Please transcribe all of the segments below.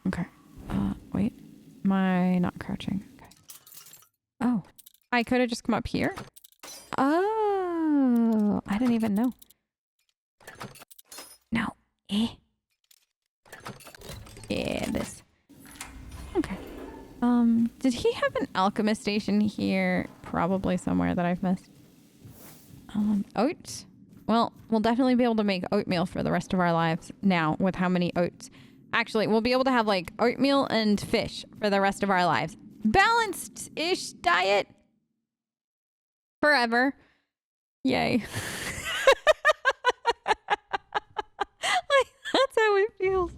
Okay. Wait. Am I not crouching? Okay. Oh. I could have just come up here? Oh. I didn't even know. No. Eh. Yeah, this. Okay. Did he have an alchemist station here? Probably somewhere that I've missed. Oats? Well, we'll definitely be able to make oatmeal for the rest of our lives now with how many oats. Actually, we'll be able to have like oatmeal and fish for the rest of our lives. Balanced-ish diet. Forever. Yay. Like, that's how it feels.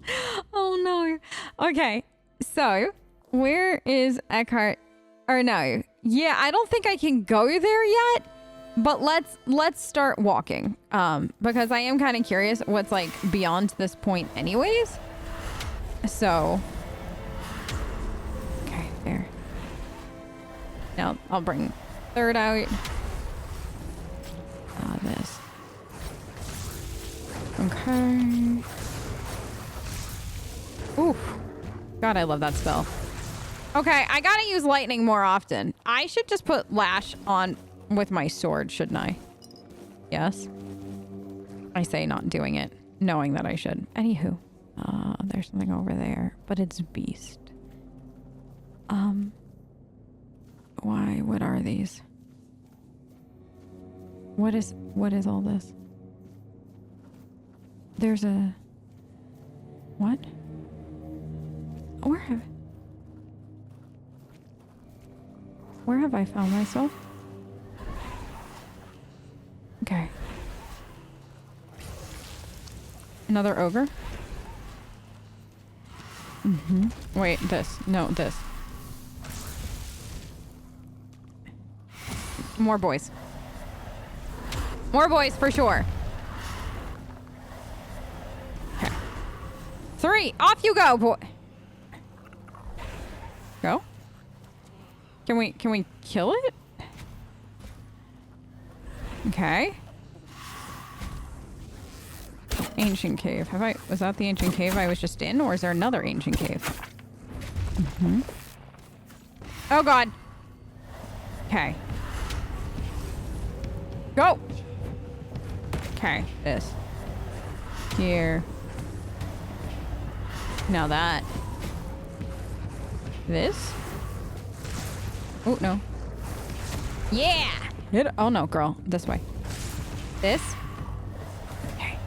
Oh no. Okay. So, where is Eckhart? Or no. Yeah, I don't think I can go there yet. But let's start walking. Because I am kind of curious what's like beyond this point anyways. So. Okay, there. Now I'll bring third out. This. Okay. Oof. God, I love that spell. Okay, I gotta use lightning more often. I should just put lash on with my sword, shouldn't I? Yes. I say not doing it, knowing that I should. Anywho. There's something over there, but it's beast. Why? What are these? What is all this? There's a... What? Where have I found myself? Okay. Another ogre? Mm-hmm. Wait, this. No, this. More boys. More boys for sure. Okay. 3. Off you go, boy. Go? Can we kill it? Okay. Ancient cave. Was that the ancient cave I was just in, or is there another ancient cave? Oh god. Okay. Go. Okay, this. Here. Now that. This. Oh, no. Yeah! Oh no, girl. This way. This. Okay.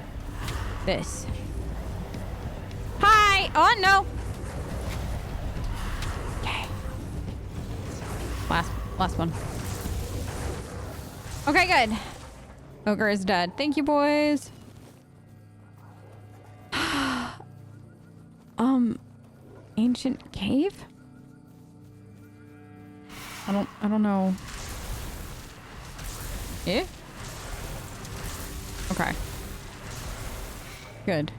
This. Hi! Oh no! Okay. Last one. Okay, good. Ogre is dead. Thank you, boys. Ancient cave? I don't know. Eh? Okay. Good.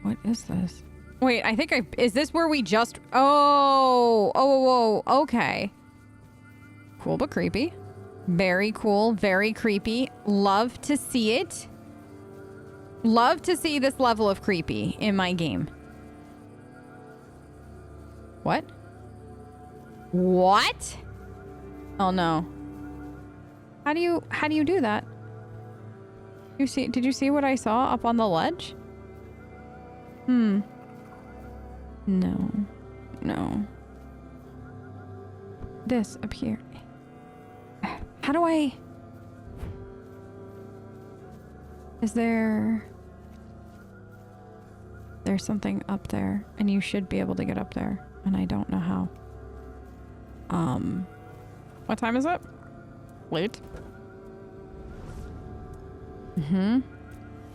What is this? Wait, I think is this where we just... Oh, okay. Cool but creepy. Very cool, very creepy. Love to see it. Love to see this level of creepy in my game. What? What? Oh no. How do you do that? Did you see what I saw up on the ledge? No. This up here. How do I... There's something up there, and you should be able to get up there, and I don't know how. What time is it? Late.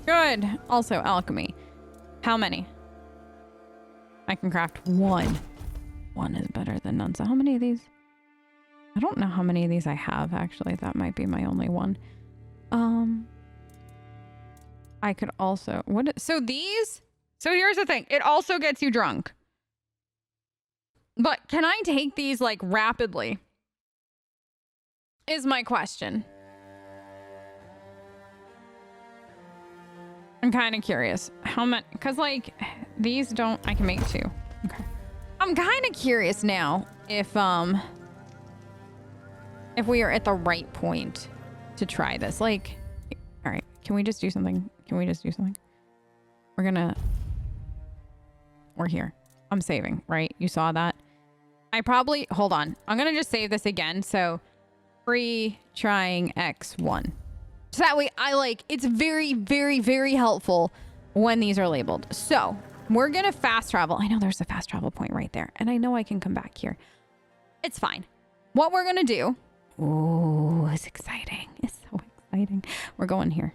Good. Also, alchemy. How many? I can craft 1. 1 is better than none. So how many of these? I don't know how many of these I have, actually. That might be my only one. I could also... So these... So here's the thing. It also gets you drunk. But can I take these, like, rapidly? Is my question. I'm kind of curious how much, because like these don't, I can make 2. Okay. I'm kind of curious now if we are at the right point to try this. Like, all right, can we just do something? We're here. I'm saving, right? You saw that? Hold on. I'm going to just save this again. So free trying X1. So that way it's very, very, very helpful when these are labeled. So we're going to fast travel. I know there's a fast travel point right there. And I know I can come back here. It's fine. What we're going to do. Oh, it's exciting. It's so exciting. We're going here.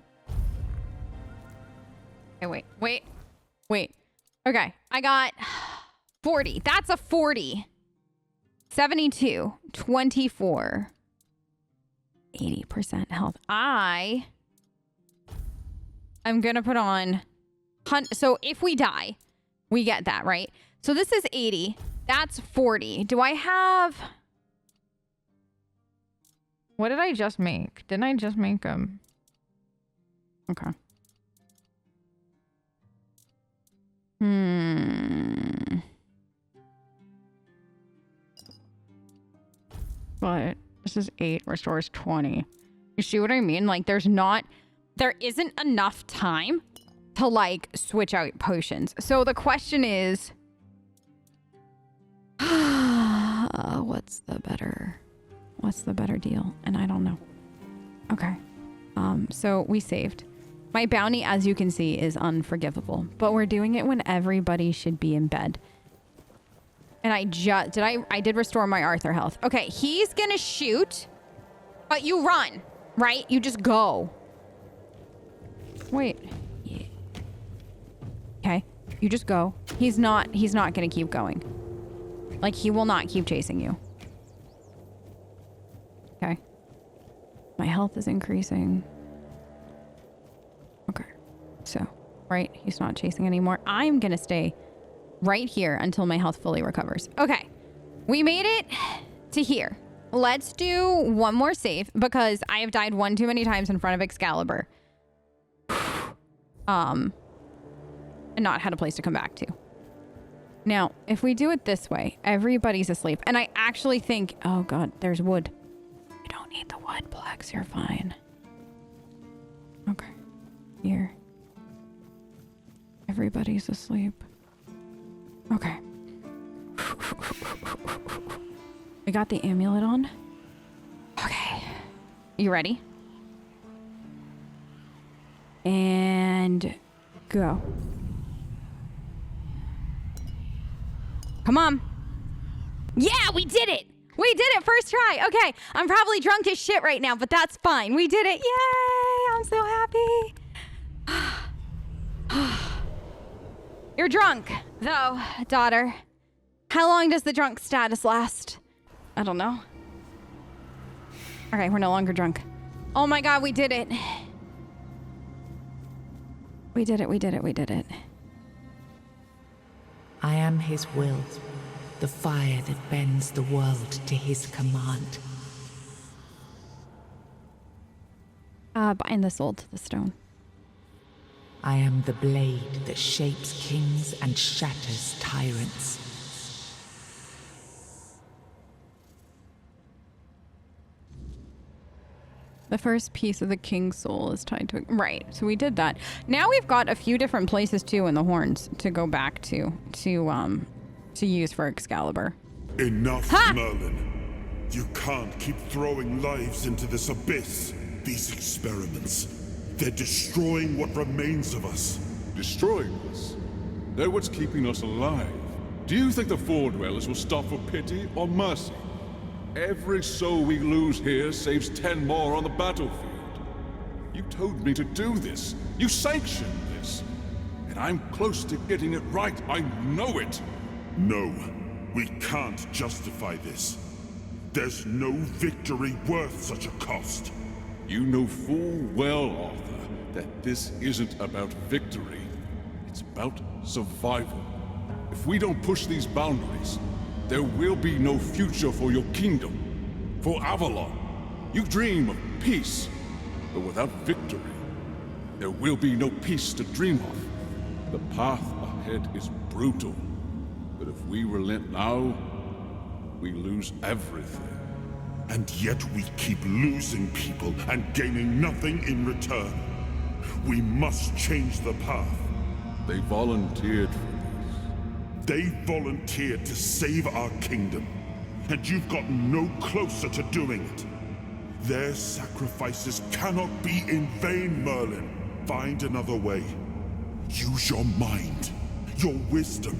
Okay, wait. Okay, I got 40. That's a 40. 72. 24. 80% health. I'm going to put on... So if we die, we get that, right? So this is 80. That's 40. Do I have... What did I just make? Didn't I just make them? Okay. But this is 8, restores 20. You see what I mean? Like there isn't enough time to like switch out potions. So the question is, what's the better deal? And I don't know. Okay. So we saved. My bounty, as you can see, is unforgivable, but we're doing it when everybody should be in bed. And I did restore my Arthur health. Okay, he's gonna shoot, but you run, right? You just go. Wait. Yeah. Okay, you just go. He's not gonna keep going. Like, he will not keep chasing you. Okay. My health is increasing. Okay. So, right, he's not chasing anymore. I'm gonna stay right here until my health fully recovers. Okay. We made it to here. Let's do one more save because I have died one too many times in front of Excalibur. And not had a place to come back to. Now, if we do it this way, everybody's asleep. And I actually think, oh God, there's wood. You don't need the wood, Plex, you're fine. Okay. Here. Everybody's asleep. Okay. We got the amulet on. Okay. You ready? And go. Come on. Yeah, we did it. We did it first try. Okay. I'm probably drunk as shit right now, but that's fine. We did it. Yay. I'm so happy. You're drunk, though, daughter. How long does the drunk status last? I don't know. Okay, we're no longer drunk. Oh my God, we did it. We did it, we did it, we did it. I am his will, the fire that bends the world to his command. Bind the soul to the stone. I am the blade that shapes kings and shatters tyrants. The first piece of the king's soul is tied to it. Right, so we did that. Now we've got a few different places too in the horns to go back to use for Excalibur. Enough, ha! Merlin. You can't keep throwing lives into this abyss. These experiments, they're destroying what remains of us. Destroying us? They're what's keeping us alive. Do you think the Four Dwellers will stop for pity or mercy? Every soul we lose here saves 10 more on the battlefield. You told me to do this. You sanctioned this. And I'm close to getting it right. I know it. No, we can't justify this. There's no victory worth such a cost. You know full well, Arthur, that this isn't about victory. It's about survival. If we don't push these boundaries, there will be no future for your kingdom, for Avalon. You dream of peace, but without victory, there will be no peace to dream of. The path ahead is brutal, but if we relent now, we lose everything. And yet we keep losing people and gaining nothing in return. We must change the path. They volunteered for this. They volunteered to save our kingdom, and you've gotten no closer to doing it. Their sacrifices cannot be in vain, Merlin. Find another way. Use your mind, your wisdom.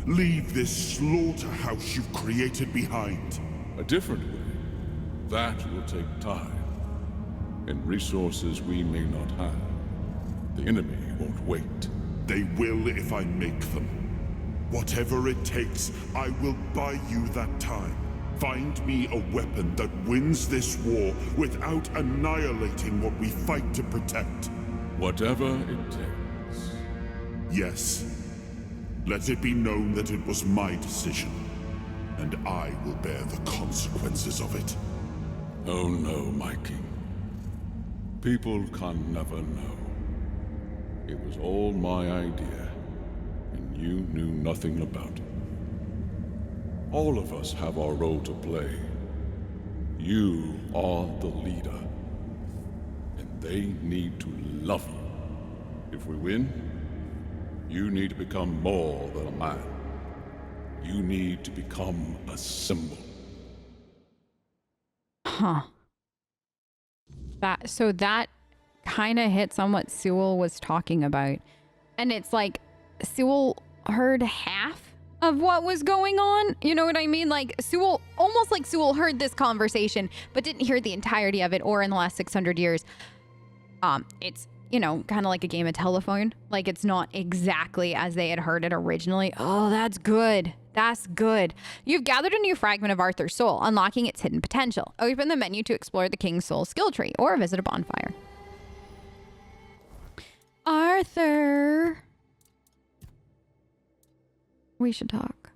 Leave this slaughterhouse you've created behind. A different way. That will take time, and resources we may not have. The enemy won't wait. They will if I make them. Whatever it takes, I will buy you that time. Find me a weapon that wins this war without annihilating what we fight to protect. Whatever it takes. Yes. Let it be known that it was my decision, and I will bear the consequences of it. Oh no, my king. People can never know. It was all my idea, and you knew nothing about it. All of us have our role to play. You are the leader, and they need to love you. If we win, you need to become more than a man. You need to become a symbol. Huh. That kind of hits on what Sewell was talking about. And it's like Sewell heard half of what was going on. You know what I mean? Like Sewell, almost like Sewell heard this conversation, but didn't hear the entirety of it, or in the last 600 years. It's, you know, kind of like a game of telephone. Like it's not exactly as they had heard it originally. Oh, that's good. That's good. You've gathered a new fragment of Arthur's soul, unlocking its hidden potential. Open the menu to explore the King's Soul skill tree or visit a bonfire. Arthur. We should talk.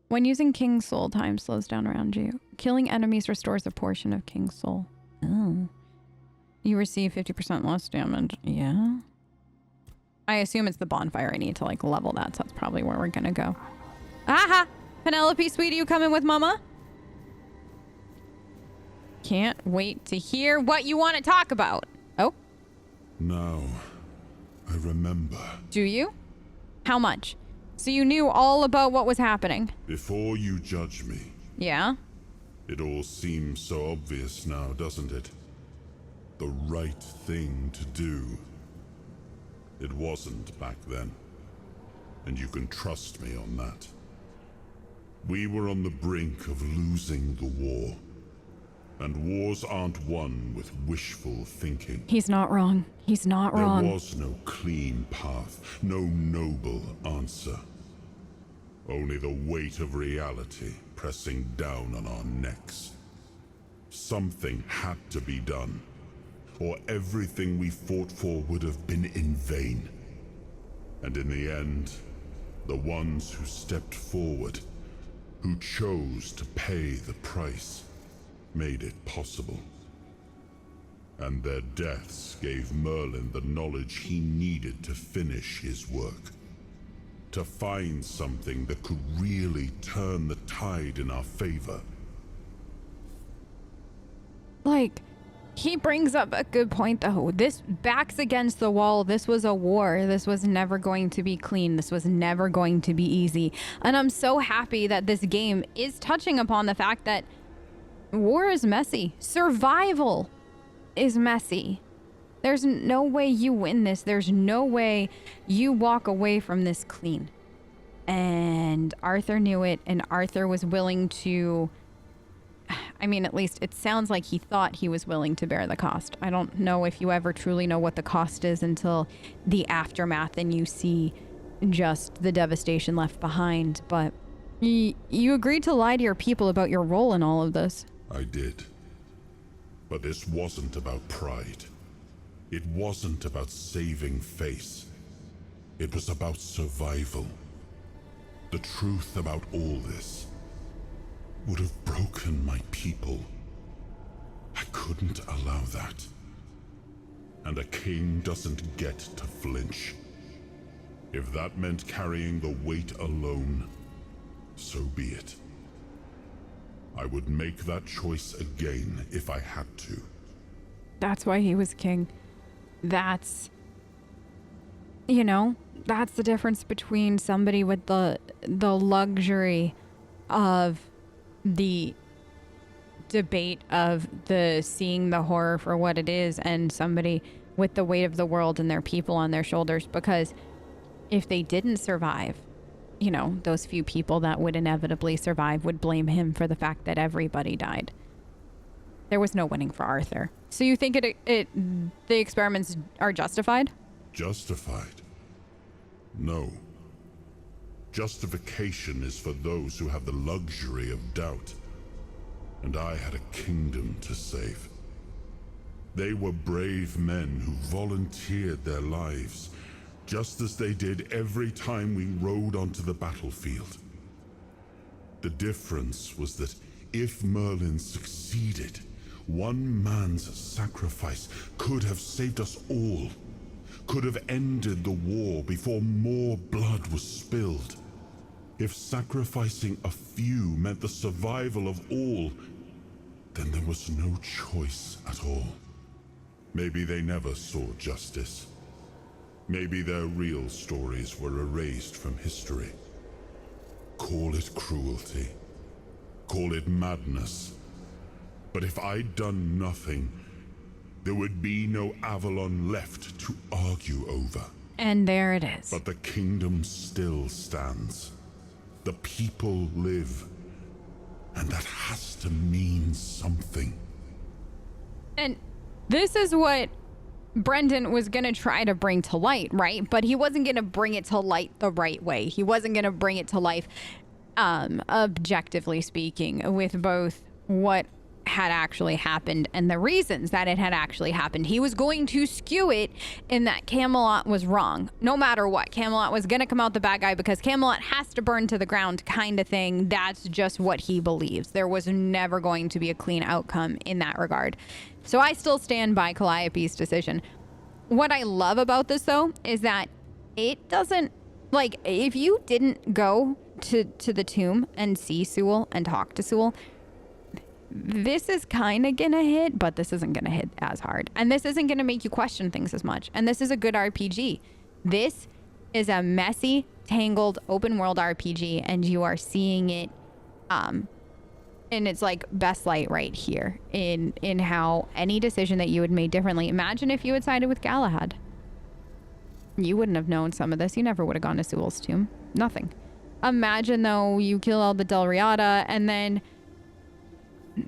When using King's Soul, time slows down around you. Killing enemies restores a portion of King's Soul. Oh. You receive 50% less damage. Yeah. I assume it's the bonfire. I need to like level that, so that's probably where we're gonna go. Aha! Penelope, sweetie, you coming with Mama? Can't wait to hear what you want to talk about. Oh? Now, I remember. Do you? How much? So you knew all about what was happening? Before you judge me. Yeah? It all seems so obvious now, doesn't it? The right thing to do. It wasn't back then. And you can trust me on that. We were on the brink of losing the war. And wars aren't won with wishful thinking. He's not wrong. He's not wrong. There was no clean path, no noble answer. Only the weight of reality pressing down on our necks. Something had to be done, or everything we fought for would have been in vain. And in the end, the ones who stepped forward, who chose to pay the price, made it possible. And their deaths gave Merlin the knowledge he needed to finish his work. To find something that could really turn the tide in our favor. Like, he brings up a good point though. This backs against the wall. This was a war. This was never going to be clean. This was never going to be easy. And I'm so happy that this game is touching upon the fact that war is messy. Survival is messy. There's no way you win this. There's no way you walk away from this clean. And Arthur knew it, and Arthur was willing to, I mean, at least it sounds like he thought he was willing to bear the cost. I don't know if you ever truly know what the cost is until the aftermath and you see just the devastation left behind. But you agreed to lie to your people about your role in all of this. I did. But this wasn't about pride. It wasn't about saving face. It was about survival. The truth about all this would have broken my people. I couldn't allow that. And a king doesn't get to flinch. If that meant carrying the weight alone, so be it. I would make that choice again if I had to. That's why he was king. That's, you know, that's the difference between somebody with the luxury of the debate of the seeing the horror for what it is, and somebody with the weight of the world and their people on their shoulders. Because if they didn't survive, you know, those few people that would inevitably survive would blame him for the fact that everybody died. There was no winning for Arthur. So you think the experiments are justified? Justified? No. Justification is for those who have the luxury of doubt. And I had a kingdom to save. They were brave men who volunteered their lives, just as they did every time we rode onto the battlefield. The difference was that if Merlin succeeded, one man's sacrifice could have saved us all, could have ended the war before more blood was spilled. If sacrificing a few meant the survival of all, then there was no choice at all. Maybe they never saw justice. Maybe their real stories were erased from history. Call it cruelty. Call it madness. But if I'd done nothing, there would be no Avalon left to argue over. And there it is. But the kingdom still stands. The people live. And that has to mean something. And this is what Brendan was going to try to bring to light, right? But he wasn't going to bring it to light the right way. He wasn't going to bring it to life, objectively speaking, with both what had actually happened and the reasons that it had actually happened. He was going to skew it in that Camelot was wrong. No matter what, Camelot was going to come out the bad guy because Camelot has to burn to the ground kind of thing. That's just what he believes. There was never going to be a clean outcome in that regard. So I still stand by Calliope's decision. What I love about this, though, is that it doesn't, like, if you didn't go to the tomb and see Sewell and talk to Sewell, this is kind of gonna hit, but this isn't gonna hit as hard. And this isn't gonna make you question things as much. And this is a good RPG. This is a messy, tangled, open world RPG, and you are seeing it in its like best light right here in how any decision that you had made differently. Imagine if you had sided with Galahad. You wouldn't have known some of this. You never would have gone to Sewell's tomb. Nothing. Imagine though you kill all the Del Riata and then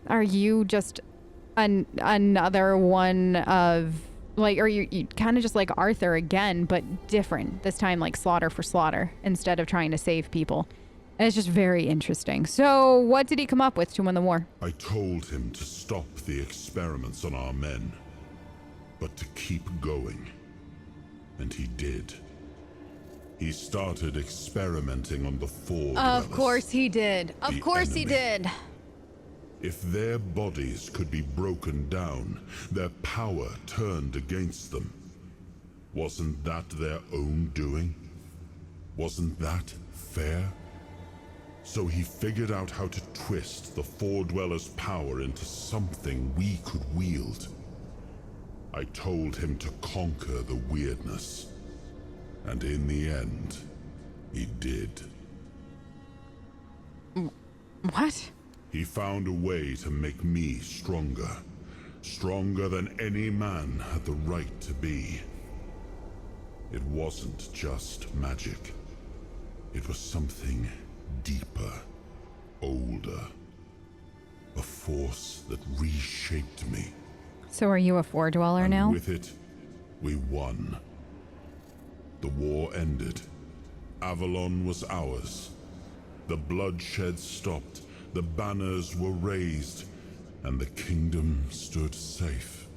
are you just another one of like, or you kind of just like Arthur again, but different this time, like slaughter for slaughter instead of trying to save people. And it's just very interesting. So what did he come up with to win the war? I told him to stop the experiments on our men, but to keep going. And he did. He started experimenting on the four Of course he did. Of course he did. If their bodies could be broken down, their power turned against them, wasn't that their own doing? Wasn't that fair? So he figured out how to twist the Four Dwellers' power into something we could wield. I told him to conquer the weirdness. And in the end, he did. What? He found a way to make me stronger. Stronger than any man had the right to be. It wasn't just magic. It was something deeper, older. A force that reshaped me. So are you a Four Dweller now? With it, we won. The war ended. Avalon was ours. The bloodshed stopped. The banners were raised, and the kingdom stood safe.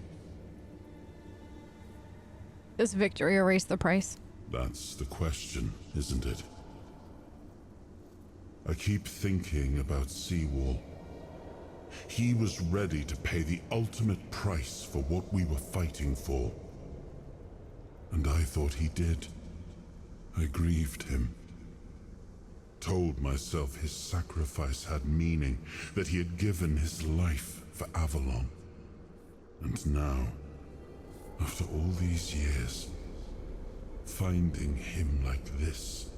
Does victory erase the price? That's the question, isn't it? I keep thinking about Seawall. He was ready to pay the ultimate price for what we were fighting for. And I thought he did. I grieved him. Told myself his sacrifice had meaning, that he had given his life for Avalon. And now, after all these years, finding him like this,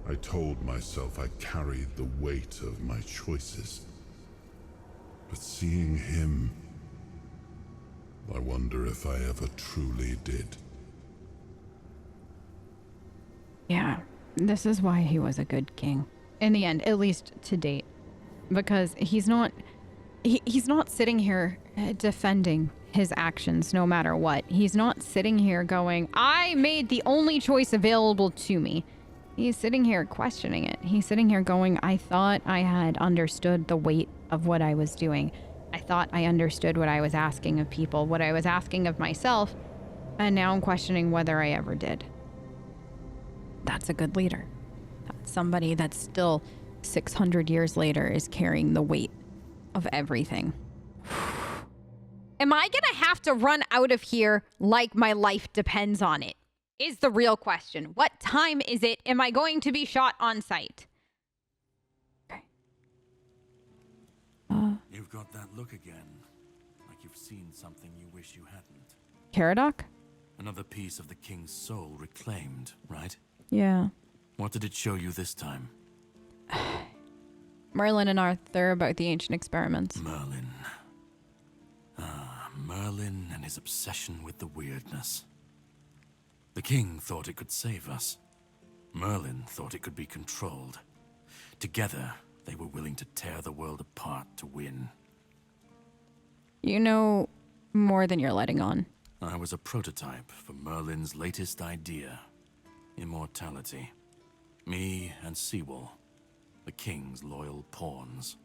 I told myself I carried the weight of my choices. But seeing him, I wonder if I ever truly did. Yeah, this is why he was a good king. In the end, at least to date. Because he's not sitting here defending his actions no matter what. He's not sitting here going, I made the only choice available to me. He's sitting here questioning it. He's sitting here going, I thought I had understood the weight of what I was doing. I thought I understood what I was asking of people, what I was asking of myself, and now I'm questioning whether I ever did. That's a good leader. That's somebody that still 600 years later is carrying the weight of everything. Am I gonna have to run out of here like my life depends on it? Is the real question. What time is it? Am I going to be shot on sight? Okay. You've got that look again. Like you've seen something you wish you hadn't. Caradoc? Another piece of the king's soul reclaimed, right? Yeah. What did it show you this time? Merlin and Arthur about the ancient experiments. Merlin. Merlin and his obsession with the weirdness. The king thought it could save us. Merlin thought it could be controlled. Together, they were willing to tear the world apart to win. You know more than you're letting on. I was a prototype for Merlin's latest idea. Immortality. Me and Sewell, the king's loyal pawns.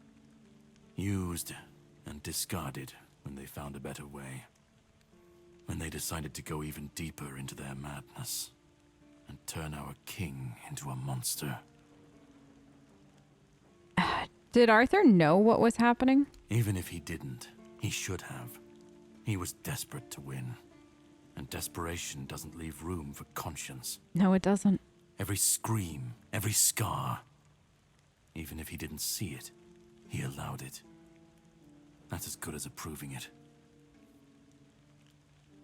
Used and discarded when they found a better way. When they decided to go even deeper into their madness and turn our king into a monster. Did Arthur know what was happening? Even if he didn't, he should have. He was desperate to win. And desperation doesn't leave room for conscience. No, it doesn't. Every scream, every scar. Even if he didn't see it, he allowed it. That's as good as approving it.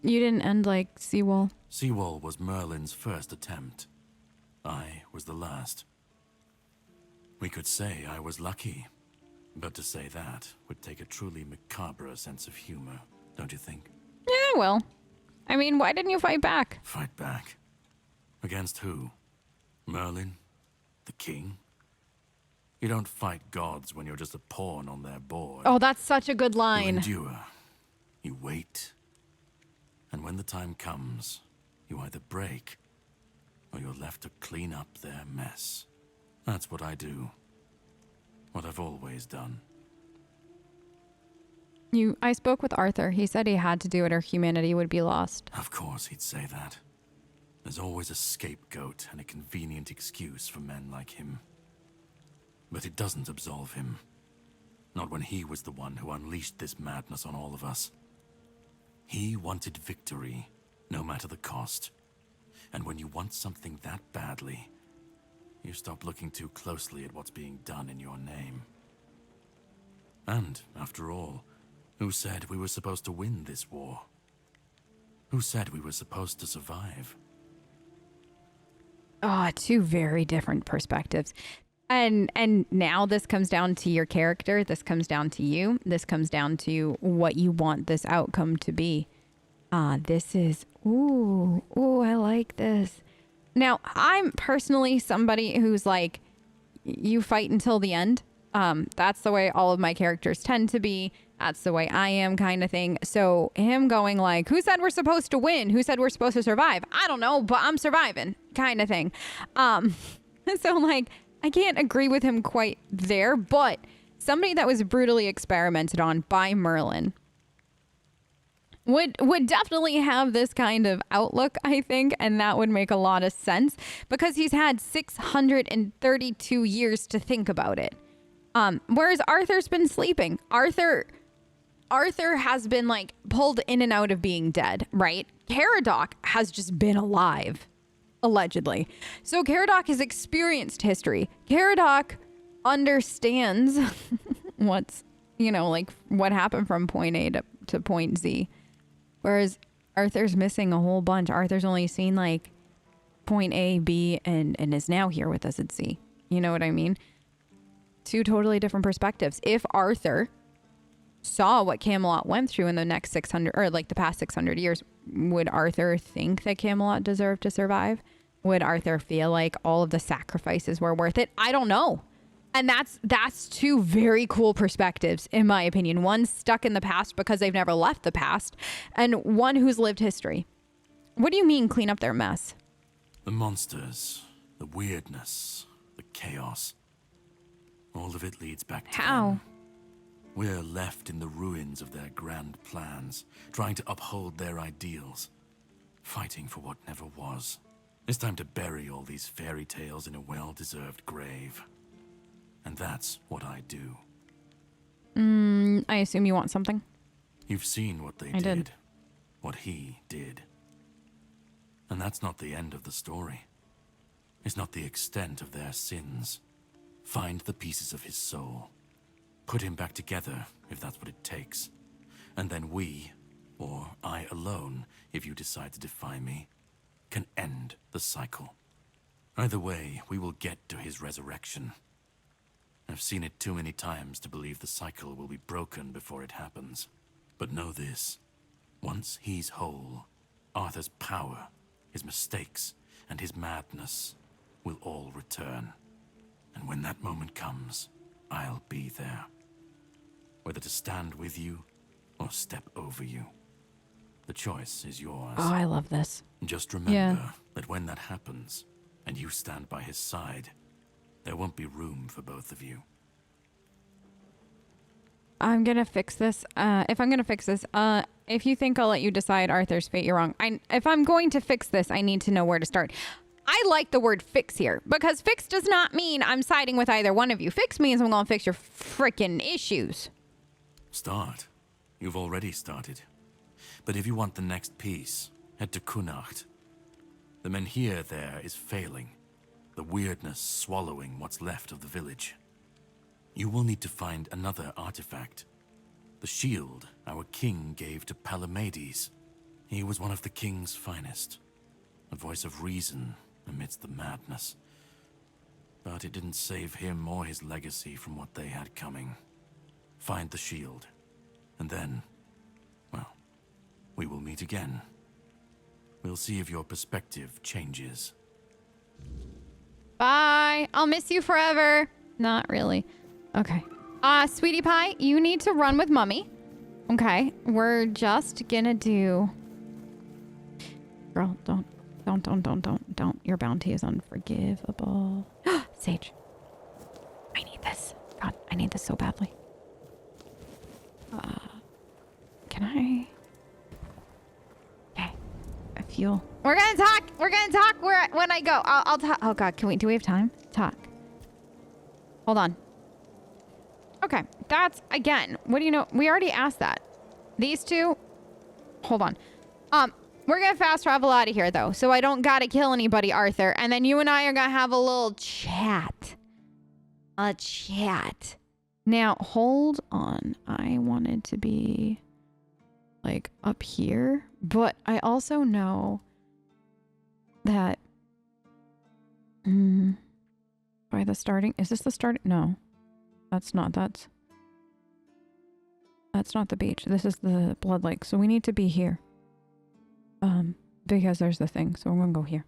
You didn't end like Sewell. Sewell was Merlin's first attempt. I was the last. We could say I was lucky, but to say that would take a truly macabre sense of humor, don't you think? Yeah, well. I mean, why didn't you fight back? Fight back? Against who? Merlin? The king? You don't fight gods when you're just a pawn on their board. Oh, that's such a good You line. endure. You wait. And when the time comes, you either break, or you're left to clean up their mess. That's what I do. What I've always done. I spoke with Arthur. He said he had to do it or humanity would be lost. Of course he'd say that. There's always a scapegoat and a convenient excuse for men like him. But it doesn't absolve him. Not when he was the one who unleashed this madness on all of us. He wanted victory, no matter the cost. And when you want something that badly, you stop looking too closely at what's being done in your name. And, after all, who said we were supposed to win this war? Who said we were supposed to survive? Oh, two very different perspectives. And now this comes down to your character. This comes down to you. This comes down to what you want this outcome to be. This is, ooh, I like this. Now, I'm personally somebody who's like, you fight until the end. That's the way all of my characters tend to be. That's the way I am, kind of thing. So him going like, who said we're supposed to win? Who said we're supposed to survive? I don't know, but I'm surviving, kind of thing. So like, I can't agree with him quite there, but somebody that was brutally experimented on by Merlin would definitely have this kind of outlook, I think, and that would make a lot of sense because he's had 632 years to think about it. Whereas Arthur's been sleeping. Arthur Arthur has been like pulled in and out of being dead, right? Caradoc has just been alive, allegedly. So Caradoc has experienced history. Caradoc understands what's, you know, like what happened from point A to point Z. Whereas Arthur's missing a whole bunch. Arthur's only seen like point A, B, and is now here with us at C. You know what I mean? Two totally different perspectives. If Arthur saw what Camelot went through in the next 600 or like the past 600 years, would Arthur think that Camelot deserved to survive? Would Arthur feel like all of the sacrifices were worth it? I don't know. And that's two very cool perspectives, in my opinion. One stuck in the past because they've never left the past, and one who's lived history. What do you mean clean up their mess? The monsters, the weirdness, the chaos. All of it leads back to How? them. We're left in the ruins of their grand plans, trying to uphold their ideals, fighting for what never was. It's time to bury all these fairy tales in a well-deserved grave. And that's what I do. I assume you want something? You've seen what they I did. what he did. And that's not the end of the story. It's not the extent of their sins. Find the pieces of his soul. Put him back together, if that's what it takes. And then we, or I alone, if you decide to defy me, can end the cycle. Either way, we will get to his resurrection. I've seen it too many times to believe the cycle will be broken before it happens. But know this. Once he's whole, Arthur's power, his mistakes, and his madness will all return. And when that moment comes, I'll be there. Whether to stand with you or step over you. The choice is yours. Oh, I love this. Just remember that when that happens, and you stand by his side, there won't be room for both of you. I'm gonna fix this. If you think I'll let you decide Arthur's fate, you're wrong. If I'm going to fix this, I need to know where to start. I like the word fix here, because fix does not mean I'm siding with either one of you. Fix means I'm gonna fix your freaking issues. Start. You've already started. But if you want the next piece, head to Cuanacht. The menhir there is failing, the weirdness swallowing what's left of the village. You will need to find another artifact. The shield our king gave to Palamedes. He was one of the king's finest. A voice of reason amidst the madness. But it didn't save him or his legacy from what they had coming. Find the shield. And then, well, we will meet again. We'll see if your perspective changes. Bye. I'll miss you forever. Not really. Okay. Sweetie Pie, you need to run with Mummy. Okay. We're just gonna do... Girl, don't. Your bounty is unforgivable. Sage. I need this. God, I need this so badly. Can I... Okay. A fuel. We're gonna talk when I go. I'll talk. Oh God, do we have time? Talk. Hold on. Okay, that's, again, what do you know? We already asked that. These two, hold on. We're gonna fast travel out of here though, so I don't gotta kill anybody, Arthur. And then you and I are gonna have a little chat. A chat. Now, hold on. I wanted to be like up here, but I also know that by the starting, is this the starting? No, that's not the beach. This is the blood lake, so we need to be here because there's the thing, so we're gonna go here.